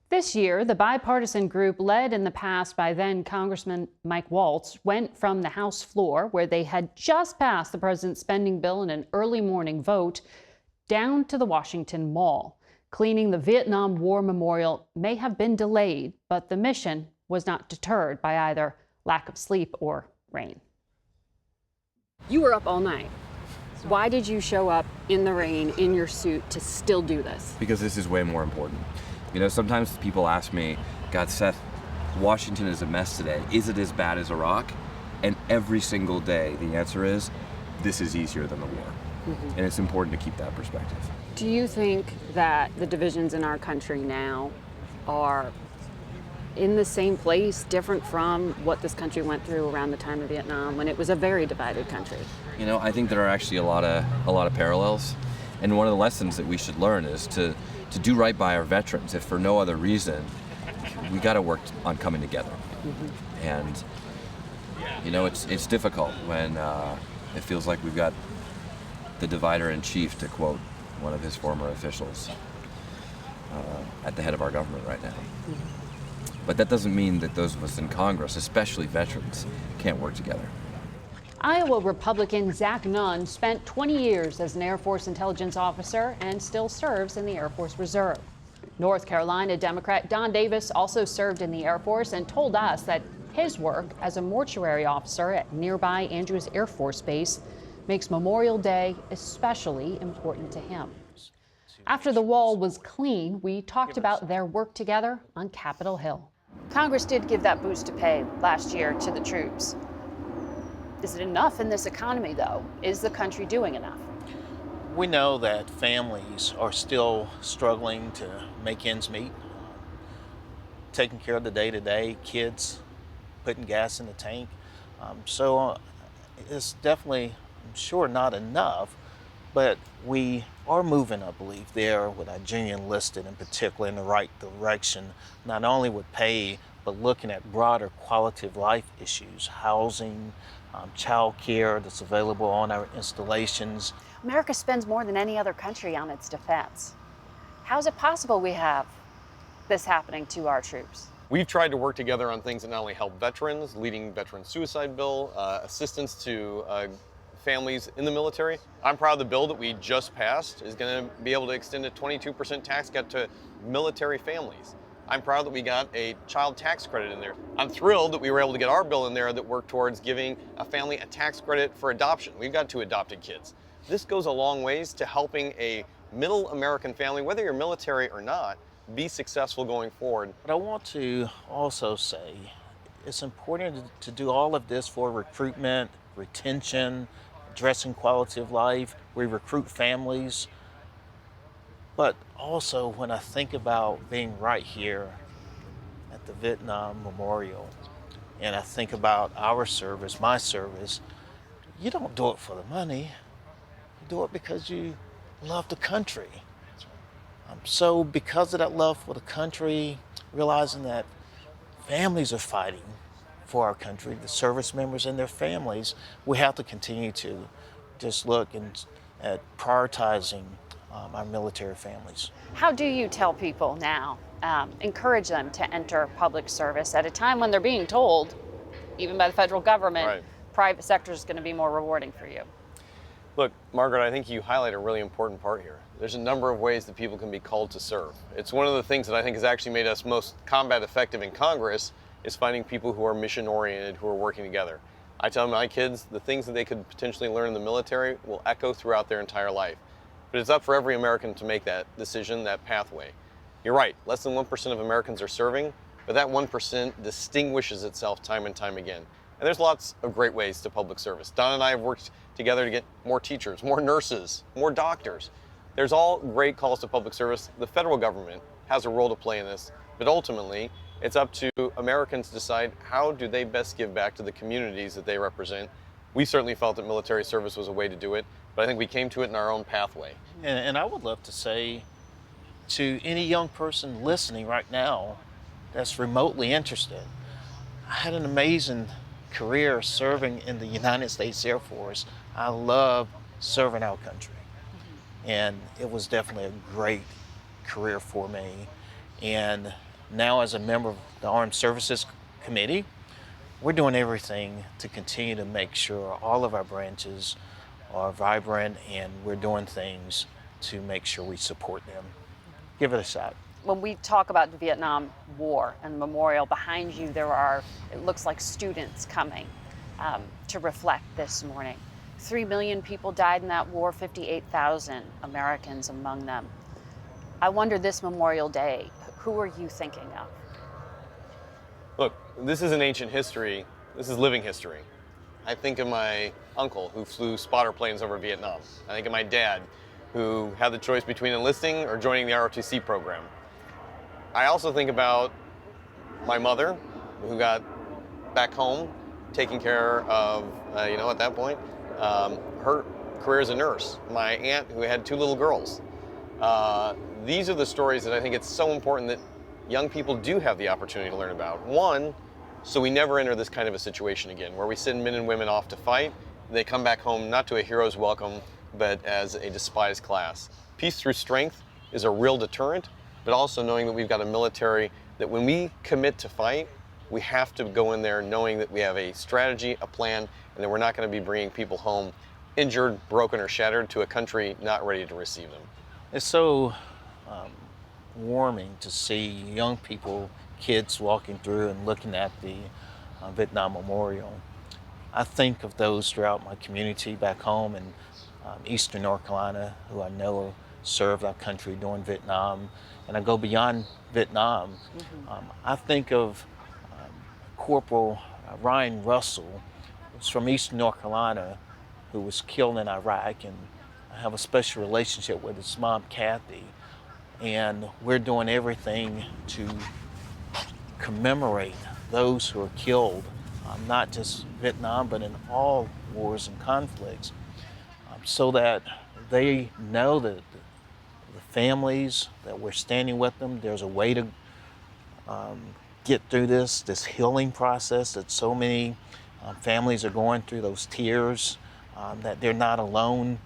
This year, the bipartisan group led in the past by then Congressman Mike Waltz went from the House floor, where they had just passed the president's spending bill in an early morning vote, down to the Washington Mall. Cleaning the Vietnam War Memorial may have been delayed, but the mission was not deterred by either lack of sleep or rain. You were up all night. Why did you show up in the rain in your suit to still do this? Because this is way more important. You know, sometimes people ask me, God, Seth, Washington is a mess today. Is it as bad as Iraq? And every single day, the answer is, this is easier than the war. And it's important to keep that perspective. Do you think that the divisions in our country now are in the same place, different from what this country went through around the time of Vietnam, when it was a very divided country? You know, I think there are actually a lot of parallels. And one of the lessons that we should learn is to do right by our veterans, if for no other reason. We got to work on coming together. And, you know, it's difficult when it feels like we've got the divider in chief, to quote one of his former officials, at the head of our government right now. But that doesn't mean that those of us in Congress, especially veterans, can't work together. Iowa Republican Zach Nunn spent 20 years as an Air Force intelligence officer and still serves in the Air Force Reserve. North Carolina Democrat Don Davis also served in the Air Force and told us that his work as a mortuary officer at nearby Andrews Air Force Base makes Memorial Day especially important to him. After the wall was clean, we talked about their work together on Capitol Hill. Congress did give that boost to pay last year to the troops. Is it enough in this economy, though? Is the country doing enough? We know that families are still struggling to make ends meet, taking care of the day-to-day, kids putting gas in the tank. So it's definitely, I'm sure, not enough, but we are moving, I believe, there with our junior enlisted in particular in the right direction, not only with pay, but looking at broader quality of life issues, housing, child care that's available on our installations. America spends more than any other country on its defense. How is it possible we have this happening to our troops? We've tried to work together on things that not only help veterans, leading veteran suicide bill, assistance to families in the military. I'm proud of the bill that we just passed is going to be able to extend a 22% tax cut to military families. I'm proud that we got a child tax credit in there. I'm thrilled that we were able to get our bill in there that worked towards giving a family a tax credit for adoption. We've got 2 adopted kids. This goes a long ways to helping a middle American family, whether you're military or not, be successful going forward. But I want to also say it's important to do all of this for recruitment, retention, addressing quality of life. We recruit families. But also when I think about being right here at the Vietnam Memorial, and I think about our service, my service, you don't do it for the money. You do it because you love the country. So because of that love for the country, realizing that families are fighting for our country, the service members and their families, we have to continue to just look at prioritizing our military families. How do you tell people now, encourage them to enter public service at a time when they're being told, even by the federal government, Right. Private sector is going to be more rewarding for you? Look, Margaret, I think you highlight a really important part here. There's a number of ways that people can be called to serve. It's one of the things that I think has actually made us most combat effective in Congress is finding people who are mission oriented, who are working together. I tell my kids the things that they could potentially learn in the military will echo throughout their entire life. But it's up for every American to make that decision, that pathway. You're right, less than 1% of Americans are serving, but that 1% distinguishes itself time and time again. And there's lots of great ways to public service. Don and I have worked together to get more teachers, more nurses, more doctors. There's all great calls to public service. The federal government has a role to play in this, but ultimately, it's up to Americans to decide how do they best give back to the communities that they represent. We certainly felt that military service was a way to do it, but I think we came to it in our own pathway. And I would love to say to any young person listening right now that's remotely interested, I had an amazing career serving in the United States Air Force. I love serving our country. And it was definitely a great career for me. And now as a member of the Armed Services Committee, we're doing everything to continue to make sure all of our branches are vibrant, and we're doing things to make sure we support them. Give it a shot. When we talk about the Vietnam War and the memorial behind you, there are, it looks like, students coming to reflect this morning. 3 million people died in that war, 58,000 Americans among them. I wonder this Memorial Day, who are you thinking of? Look, this is an ancient history. This is living history. I think of my uncle who flew spotter planes over Vietnam. I think of my dad who had the choice between enlisting or joining the ROTC program. I also think about my mother who got back home taking care of, at that point, her career as a nurse. My aunt who had 2 little girls. These are the stories that I think it's so important that young people do have the opportunity to learn about. One, so we never enter this kind of a situation again, where we send men and women off to fight, they come back home not to a hero's welcome, but as a despised class. Peace through strength is a real deterrent, but also knowing that we've got a military that when we commit to fight, we have to go in there knowing that we have a strategy, a plan, and that we're not going to be bringing people home injured, broken, or shattered to a country not ready to receive them. It's so warming to see young people, kids walking through and looking at the Vietnam Memorial. I think of those throughout my community back home in Eastern North Carolina who I know served our country during Vietnam. And I go beyond Vietnam. I think of Corporal Ryan Russell, who's from Eastern North Carolina, who was killed in Iraq, and I have a special relationship with his mom, Kathy. And we're doing everything to commemorate those who are killed, not just Vietnam, but in all wars and conflicts, so that they know that the families, that we're standing with them. There's a way to get through this healing process that so many families are going through, those tears, that they're not alone.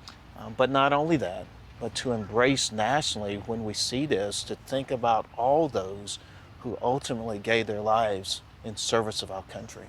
But not only that, but to embrace nationally when we see this, to think about all those who ultimately gave their lives in service of our country.